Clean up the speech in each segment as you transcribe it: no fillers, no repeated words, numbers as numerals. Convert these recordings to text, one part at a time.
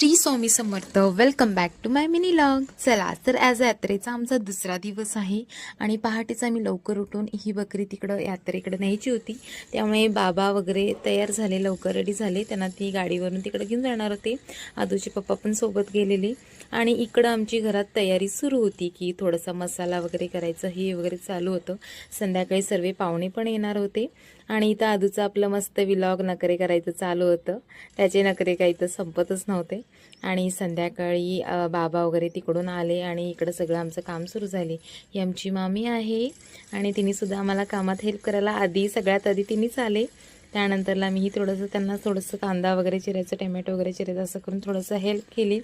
Shri Swami Samarth. Welcome back to my mini vlog. चला तर as यात्रेचा आमचा दुसरा दिवस आहे आणि पहाटेच आम्ही लवकर उठून ही बकरी तिकडं यात्रेकडे न्यायची होती. त्यामुळे बाबा वगैरे तयार झाले, लवकर रेडी झाले. त्यांना ती गाडीवरून तिकडे घेऊन जाणार होते. आदूचे पप्पा पण सोबत गेलेले आणि इकडं आमची घरात तयारी सुरू होती की थोडासा मसाला वगैरे करायचं हे वगैरे चालू होतं. संध्याकाळी सर्व पाहुणे पण येणार होते आणि इथं आदूचं आपलं मस्त व्लॉग नखरे करायचं चालू होतं. त्याचे नखरे काही तर संपतच नव्हते. आणि संध्याकाळी बाबा वगैरे तिकडून आले आणि इकडं सगळं आमचं काम सुरू झाले. ही आमची मामी आहे आणि तिनेसुद्धा आम्हाला कामात हेल्प करायला सगळ्यात आधी तिनेच आले. त्यानंतरला मीही थोडंसं कांदा वगैरे चिरायचं, टोमॅटो वगैरे चिरायचं असं करून थोडंसं हेल्प केली.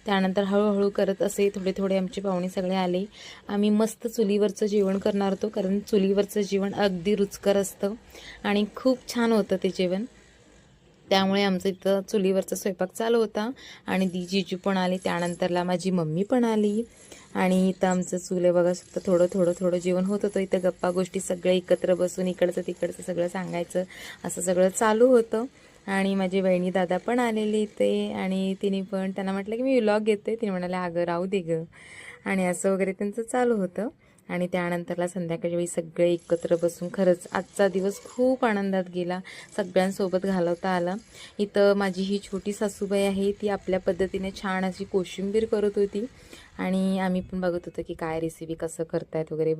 त्यानंतर हळूहळू करत असे थोडे आमचे पाहुणे सगळे आले. आम्ही मस्त चुलीवरचं जेवण करणार होतो, कारण चुलीवरचं जेवण अगदी रुचकर असतं आणि खूप छान होतं ते जेवण. त्यामुळे आमचं इथं चुलीवरचा स्वयंपाक चालू होता आणि जीजू पण आले. त्यानंतरला माझी मम्मी पण आली आणि इथं आमचं चुले बघा थोडं जेवण होत होतं. इथं गप्पा गोष्टी सगळे एकत्र बसून इकडचं तिकडचं सगळं सांगायचं असं सगळं चालू होतं. आणि माझी बहिणी दादा पण आलेले इथे आणि तिने पण त्यांना म्हटलं की मी व्लॉग घेते. तिने म्हणाले अगं राहू दे गं, आणि असं वगैरे त्यांचं चालू होतं. आणि त्यानंतरला संध्याकाळच्या वेळी सगळे एकत्र बसून खरंच आजचा दिवस खूप आनंदात गेला, सगळ्यांसोबत घालवता आला. इथं माझी ही छोटी सासूबाई आहे, ती आपल्या पद्धतीने छान अशी कोशिंबीर करत होती आणि आम्ही पण बघत होतो की काय रेसिपी कसं करतायत वगैरे.